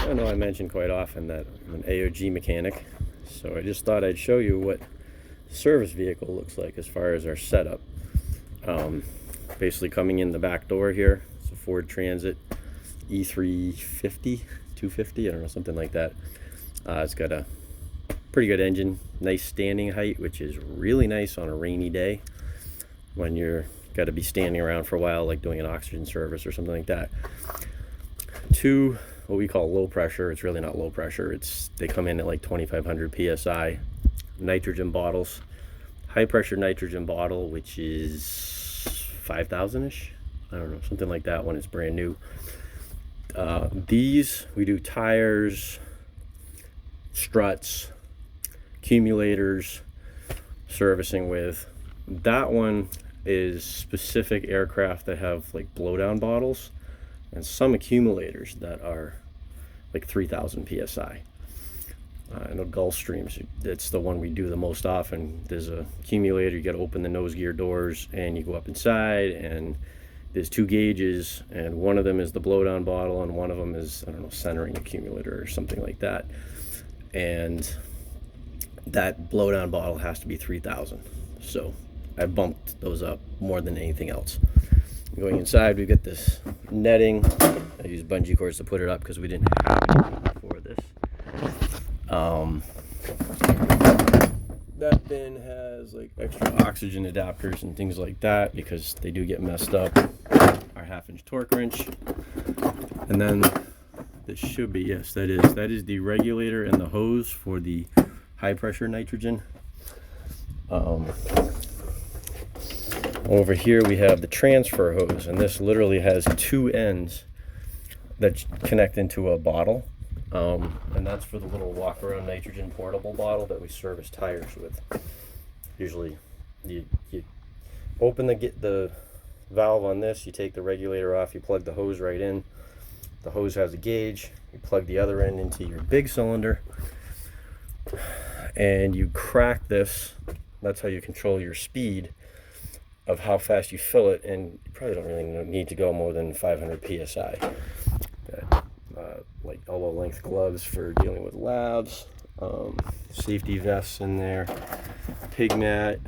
I know I mention quite often that I'm an AOG mechanic, so I just thought I'd show you what the service vehicle looks like as far as our setup. Um, Basically coming in the back door here, it's a Ford Transit E350, 250, I don't know, something like that. It's got a pretty good engine, nice standing height, which is really nice on a rainy day when you're got to be standing around for a while, like doing an oxygen service or something like that. Two, what we call low pressure. It's really not low pressure. They come in at like 2,500 psi. Nitrogen bottles, high pressure nitrogen bottle, which is 5,000-ish. I don't know, something like that when it's brand new. These we do tires, struts, accumulators, servicing with. That one is specific aircraft that have like blowdown bottles and some accumulators that are like 3,000 psi. I know Gulfstreams, that's the one we do the most often. There's a accumulator, you got to open the nose gear doors and you go up inside, and there's two gauges, and one of them is the blowdown bottle and one of them is, I don't know, centering accumulator or something like that. And that blowdown bottle has to be 3,000. So I bumped those up more than anything else. Going inside, we've got this netting. I used bungee cords to put it up because we didn't have anything before this. That bin has like extra oxygen adapters and things like that because they do get messed up. Our 1/2-inch torque wrench. And then this should be, yes, that is the regulator and the hose for the high pressure nitrogen. Over here we have the transfer hose, and this literally has two ends that connect into a bottle, and that's for the little walk around nitrogen portable bottle that we service tires with. Usually you open the valve on this, you take the regulator off, you plug the hose right in. The hose has a gauge, you plug the other end into your big cylinder and you crack this. That's how you control your speed of how fast you fill it, and you probably don't really need to go more than 500 psi. Like elbow length gloves for dealing with labs, safety vests in there, pig mat,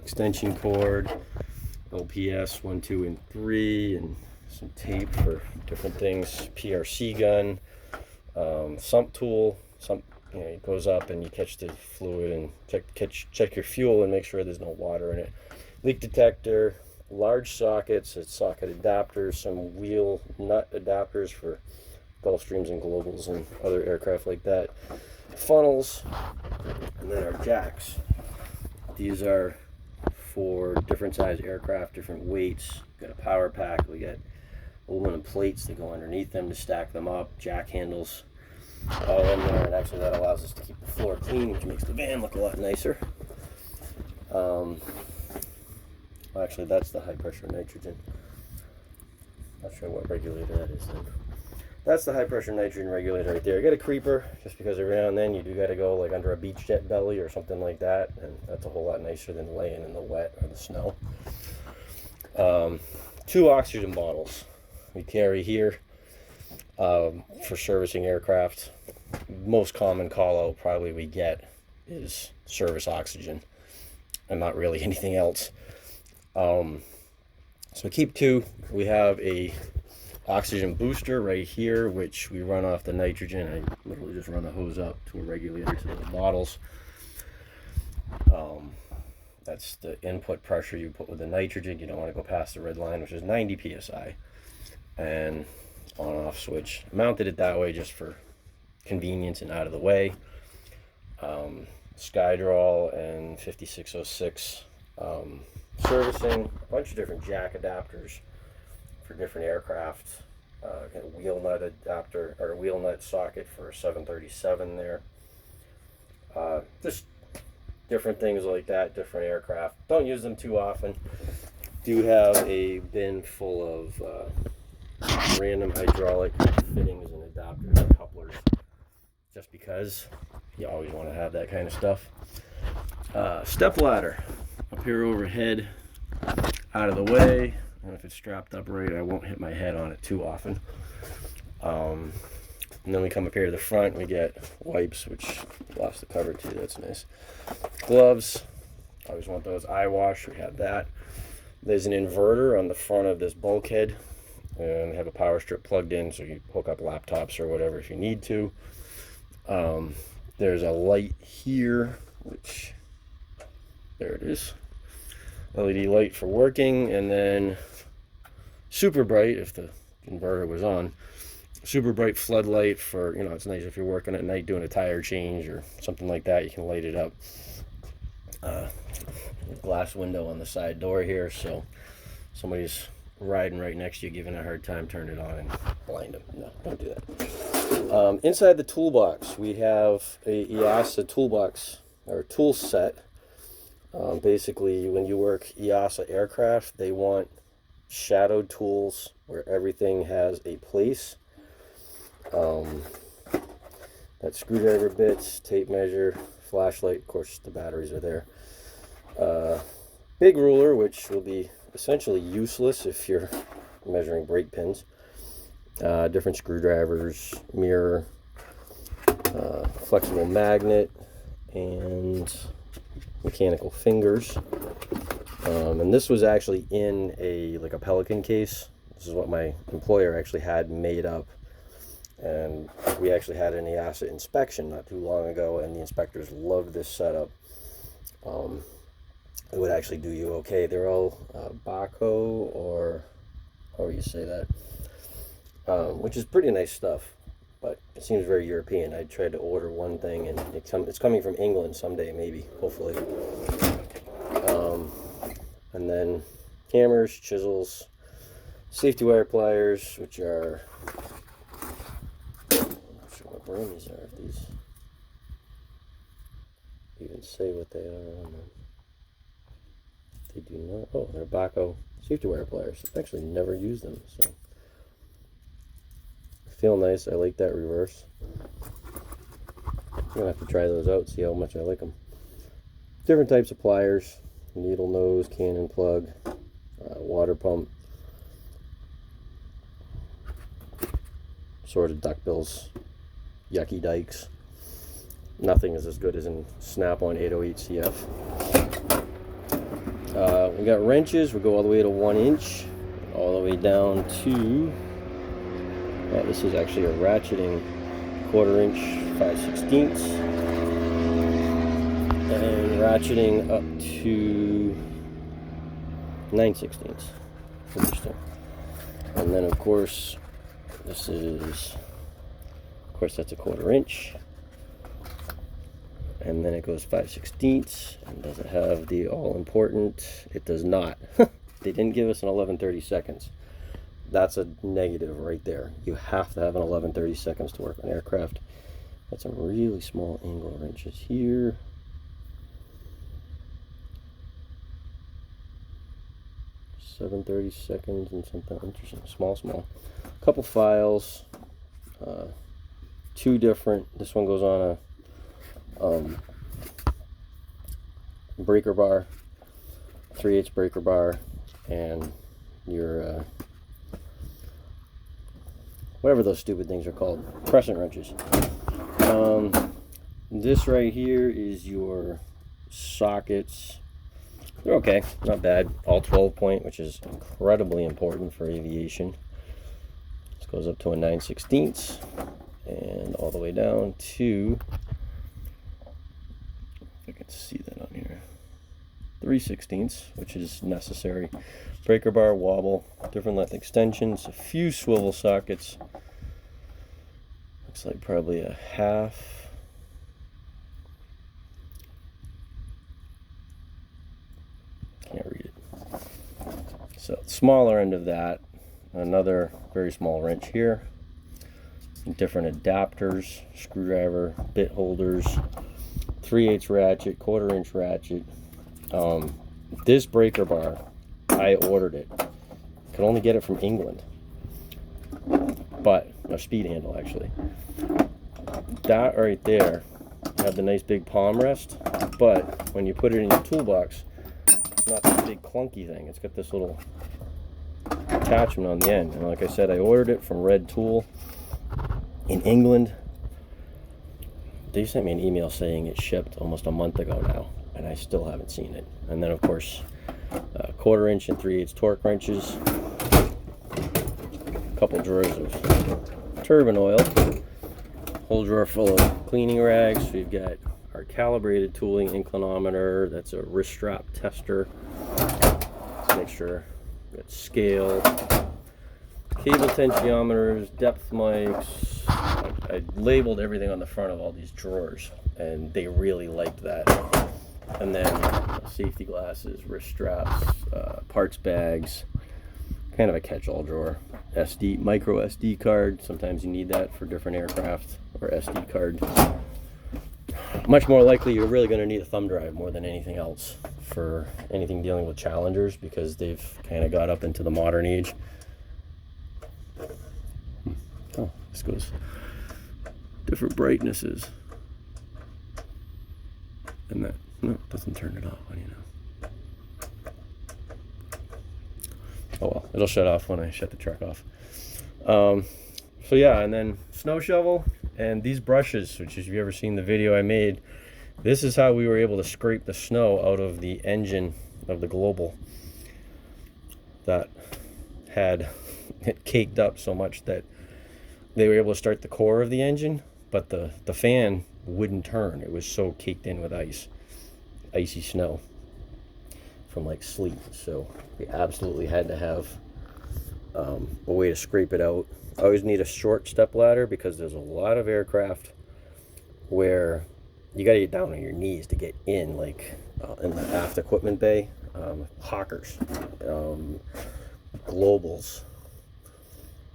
extension cord, LPS 1, 2, and 3, and some tape for different things, PRC gun, sump tool. It goes up and you catch the fluid and check your fuel and make sure there's no water in it. Leak detector, large sockets, socket adapters, some wheel nut adapters for Gulfstreams and Globals and other aircraft like that, funnels, and then our jacks. These are for different size aircraft, different weights. We've got a power pack, we got aluminum plates that go underneath them to stack them up, jack handles, all in there, and actually that allows us to keep the floor clean, which makes the van look a lot nicer. Actually, that's the high pressure nitrogen. Not sure what regulator that is then. That's the high pressure nitrogen regulator right there. I got a creeper just because every now and then you do got to go like under a beach jet belly or something like that, and that's a whole lot nicer than laying in the wet or the snow. Two oxygen bottles we carry here for servicing aircraft. Most common call out probably we get is service oxygen and not really anything else. So keep two. We have a oxygen booster right here, which we run off the nitrogen. I literally just run the hose up to a regulator to those bottles. That's the input pressure you put with the nitrogen. You don't want to go past the red line, which is 90 psi. And on-off switch. I mounted it that way just for convenience and out of the way. Skydroll and 5606 servicing, a bunch of different jack adapters for different aircraft. Got a wheel nut adapter or a wheel nut socket for a 737 there. Just different things like that, different aircraft. Don't use them too often. Do have a bin full of random hydraulic fittings and adapters and couplers, just because you always want to have that kind of stuff. Step ladder up here overhead, out of the way, and if it's strapped up right I won't hit my head on it too often. And then we come up here to the front, we get wipes, which lost the cover too, that's nice. Gloves, always want those. Eye wash, we have that. There's an inverter on the front of this bulkhead, and they have a power strip plugged in, so you hook up laptops or whatever if you need to. There's a light here, which, there it is. LED light for working, and then super bright, if the inverter was on, super bright floodlight for, you know, it's nice if you're working at night doing a tire change or something like that, you can light it up. Glass window on the side door here, so somebody's riding right next to you giving a hard time, turn it on and blind them. No, don't do that. Inside the toolbox, we have a EASA toolbox, or tool set. Basically, when you work EASA aircraft, they want shadowed tools where everything has a place. That screwdriver bits, tape measure, flashlight, of course the batteries are there. Big ruler, which will be essentially useless if you're measuring brake pins. Different screwdrivers, mirror, flexible magnet, and mechanical fingers. And this was actually in a Pelican case. This is what my employer actually had made up, and we actually had an EASA inspection not too long ago, and the inspectors loved this setup. It would actually do you okay. They're all Baco, or how do you say that, which is pretty nice stuff, but it seems very European. I tried to order one thing, and it's coming from England someday, maybe, hopefully. And then hammers, chisels, safety wire pliers, which are, I'm not sure what brand these are, if these even say what they are on them. They do not. Oh, they're Baco safety wire pliers. I've actually never used them, so feel nice. I like that reverse. I'm gonna have to try those out, see how much I like them. Different types of pliers: needle nose, cannon plug, water pump, sort of duckbills, yucky dikes. Nothing is as good as in Snap-on 808 CF. We got wrenches. We go all the way to 1 inch, all the way down to, this is actually a ratcheting 1/4 inch 5/16, and ratcheting up to 9/16. Interesting. And then of course this is, of course that's a 1/4 inch. And then it goes 5/16, and does it have the all-important? It does not. They didn't give us an 11/32. That's a negative right there. You have to have an 11/32 to work on aircraft. Got some really small angle wrenches here. $7/32 and something interesting. Small. Couple files. 2 different. This one goes on a breaker bar, 3/8 breaker bar, and your whatever those stupid things are called, crescent wrenches. This right here is your sockets. They're okay, not bad. All 12 point, which is incredibly important for aviation. This goes up to a 9/16 and all the way down to, I can see that on here, 3/16, which is necessary. Breaker bar, wobble, different length extensions, a few swivel sockets. Looks like probably a half. Can't read it. So smaller end of that, another very small wrench here. Different adapters, screwdriver, bit holders. 3/8 ratchet, 1/4 inch ratchet. This breaker bar, I ordered it. Could only get it from England, but a speed handle actually. That right there had the nice big palm rest, but when you put it in your toolbox, it's not this big clunky thing. It's got this little attachment on the end, and like I said, I ordered it from Red Tool, in England, they sent me an email saying it shipped almost a month ago now, and I still haven't seen it. And then, of course, 1/4 inch and 3/8 torque wrenches, a couple drawers of turbine oil, whole drawer full of cleaning rags. We've got our calibrated tooling inclinometer. That's a wrist strap tester. Let's make sure we got scale, cable tensiometers, depth mics. I labeled everything on the front of all these drawers, and they really liked that. And then safety glasses, wrist straps, parts bags, kind of a catch-all drawer. Micro SD card. Sometimes you need that for different aircraft, or SD card. Much more likely you're really going to need a thumb drive more than anything else for anything dealing with Challengers, because they've kind of got up into the modern age. Oh, this goes different brightnesses. And that, no, it doesn't turn it off. What do you know? Oh well, it'll shut off when I shut the truck off. So yeah, and then snow shovel and these brushes, which if you've ever seen the video I made, this is how we were able to scrape the snow out of the engine of the Global that had it caked up so much that they were able to start the core of the engine, but the fan wouldn't turn. It was so caked in with icy snow from like sleet. So we absolutely had to have a way to scrape it out. I always need a short step ladder, because there's a lot of aircraft where you got to get down on your knees to get in, like in the aft equipment bay. Hawkers, Globals,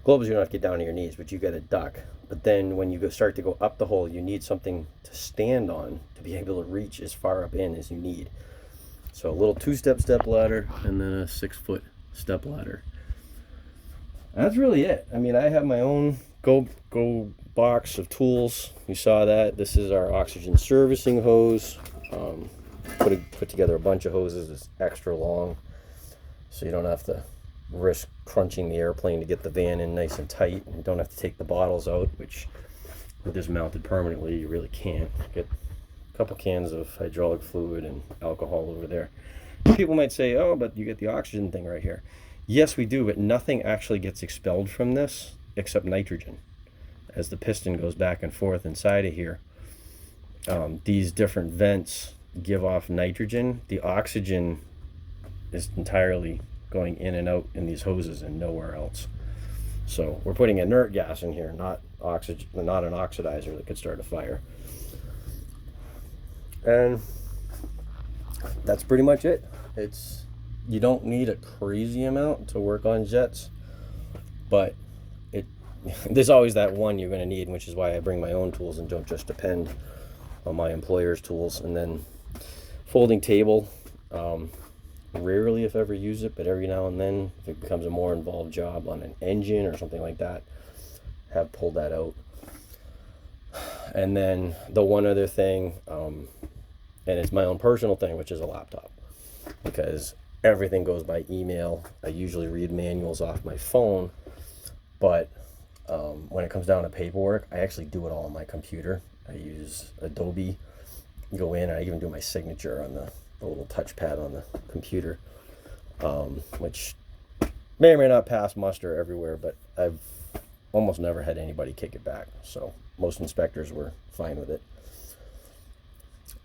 you don't have to get down on your knees, but you got to duck. But then when you start to go up the hole, you need something to stand on to be able to reach as far up in as you need. So a little 2-step step ladder, and then a 6-foot step ladder. That's really it. I mean, I have my own go box of tools. You saw that. This is our oxygen servicing hose. Put together a bunch of hoses. It's extra long, so you don't have to risk crunching the airplane to get the van in nice and tight. And you don't have to take the bottles out, which with this mounted permanently, you really can't. Get a couple cans of hydraulic fluid and alcohol over there. People might say, oh, but you get the oxygen thing right here. Yes, we do, but nothing actually gets expelled from this except nitrogen. As the piston goes back and forth inside of here, these different vents give off nitrogen. The oxygen is entirely going in and out in these hoses and nowhere else. So we're putting inert gas in here, not oxygen, not an oxidizer that could start a fire. And that's pretty much it. You don't need a crazy amount to work on jets, but there's always that one you're going to need, which is why I bring my own tools and don't just depend on my employer's tools. And then folding table, rarely if ever use it, but every now and then, if it becomes a more involved job on an engine or something like that, have pulled that out. And then the one other thing, and it's my own personal thing, which is a laptop, because everything goes by email. I usually read manuals off my phone, but when it comes down to paperwork, I actually do it all on my computer. I use Adobe, go in, and I even do my signature on the little touchpad on the computer, which may or may not pass muster everywhere, but I've almost never had anybody kick it back. So most inspectors were fine with it.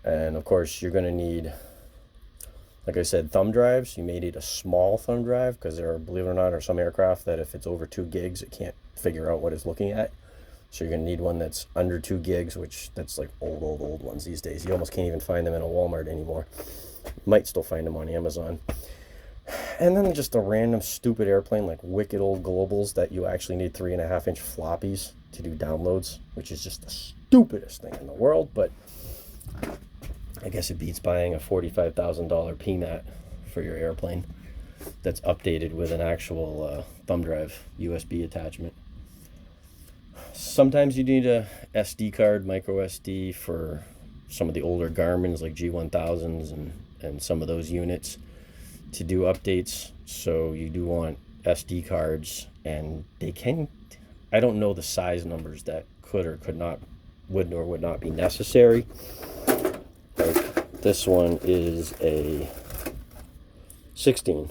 And of course, you're going to need, like I said, thumb drives. You may need a small thumb drive, because there are, believe it or not, are some aircraft that if it's over 2 gigs, it can't figure out what it's looking at. So you're going to need one that's under 2 gigs, which that's like old ones these days. You almost can't even find them in a Walmart anymore. Might still find them on Amazon. And then just a random stupid airplane like wicked old Globals that you actually need 3.5-inch floppies to do downloads, which is just the stupidest thing in the world, but I guess it beats buying a $45,000 PMAT for your airplane that's updated with an actual thumb drive USB attachment. Sometimes you need a SD card, micro SD, for some of the older Garmins like G1000s and some of those units to do updates. So you do want SD cards, and they can I don't know the size numbers that could or could not, would or would not be necessary. Like this one is a 16.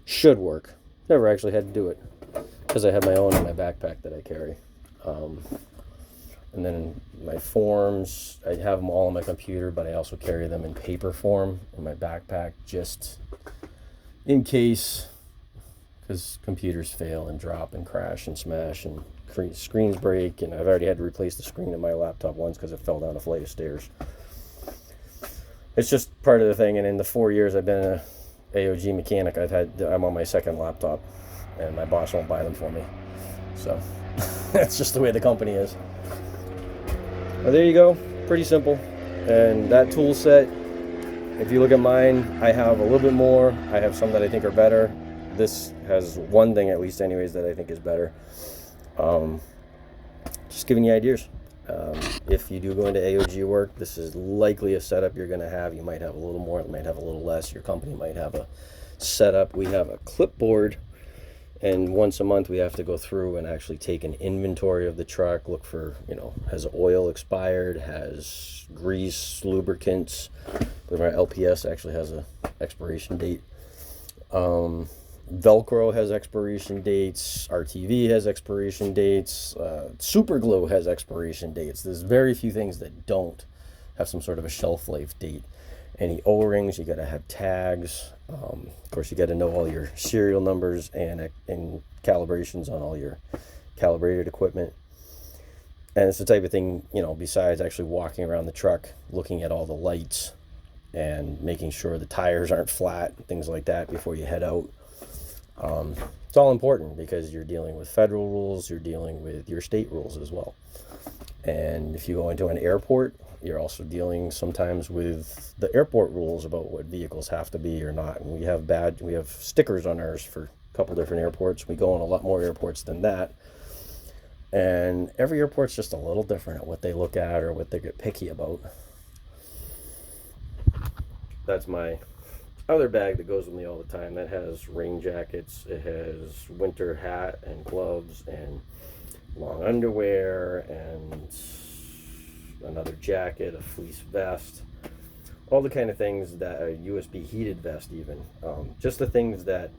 Should work. Never actually had to do it because I have my own in my backpack that I carry. And then my forms, I have them all on my computer, but I also carry them in paper form in my backpack just in case, because computers fail and drop and crash and smash and screens break. And I've already had to replace the screen of my laptop once because it fell down a flight of stairs. It's just part of the thing. And in the 4 years I've been a AOG mechanic, I'm on my second laptop, and my boss won't buy them for me. So that's just the way the company is. But there you go, pretty simple. And that tool set, if you look at mine, I have a little bit more. I have some that I think are better. This has one thing, at least anyways, that I think is better. Just giving you ideas. If you do go into AOG work, this is likely a setup you're going to have. You might have a little more, you might have a little less. Your company might have a setup. We have a clipboard, and once a month we have to go through and actually take an inventory of the truck, look for, has oil expired, has grease, lubricants. Our LPS actually has a expiration date. Velcro has expiration dates. RTV has expiration dates. Super glue has expiration dates. There's very few things that don't have some sort of a shelf life date. Any O-rings, you got to have tags. Of course, you got to know all your serial numbers and calibrations on all your calibrated equipment. And it's the type of thing, besides actually walking around the truck, looking at all the lights and making sure the tires aren't flat, things like that before you head out. It's all important because you're dealing with federal rules, you're dealing with your state rules as well. And if you go into an airport, you're also dealing sometimes with the airport rules about what vehicles have to be or not. And we have stickers on ours for a couple different airports. We go on a lot more airports than that. And every airport's just a little different at what they look at or what they get picky about. That's my other bag that goes with me all the time. That has rain jackets, it has winter hat and gloves and long underwear and another jacket, a fleece vest, all the kind of things that a USB heated vest even. Just the things that,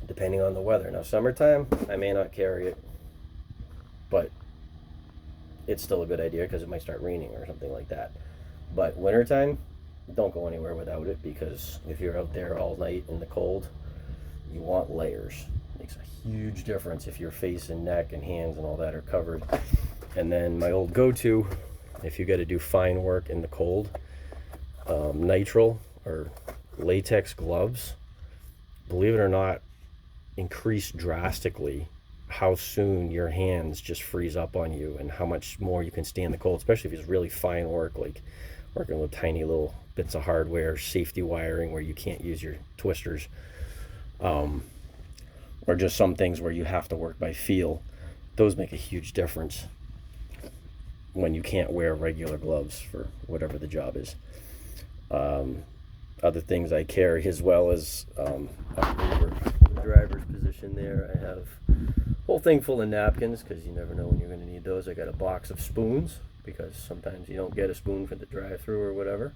depending on the weather. Now summertime, I may not carry it, but it's still a good idea because it might start raining or something like that. But wintertime, don't go anywhere without it, because if you're out there all night in the cold, you want layers. It makes a huge difference if your face and neck and hands and all that are covered. And then my old go-to, if you got to do fine work in the cold, nitrile or latex gloves, believe it or not, increase drastically how soon your hands just freeze up on you and how much more you can stand the cold, especially if it's really fine work, like working with tiny little bits of hardware, safety wiring where you can't use your twisters, or just some things where you have to work by feel. Those make a huge difference when you can't wear regular gloves for whatever the job is. Other things I carry as well as up over the driver's position there, I have a whole thing full of napkins because you never know when you're going to need those. I got a box of spoons because sometimes you don't get a spoon for the drive-through or whatever.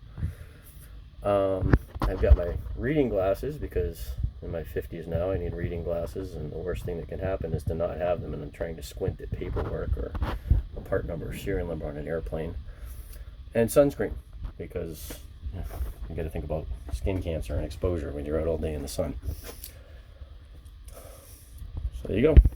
I've got my reading glasses because in my 50s now I need reading glasses, and the worst thing that can happen is to not have them and I'm trying to squint at paperwork or a part number or serial number on an airplane. And sunscreen, because you got to think about skin cancer and exposure when you're out all day in the sun. So there you go.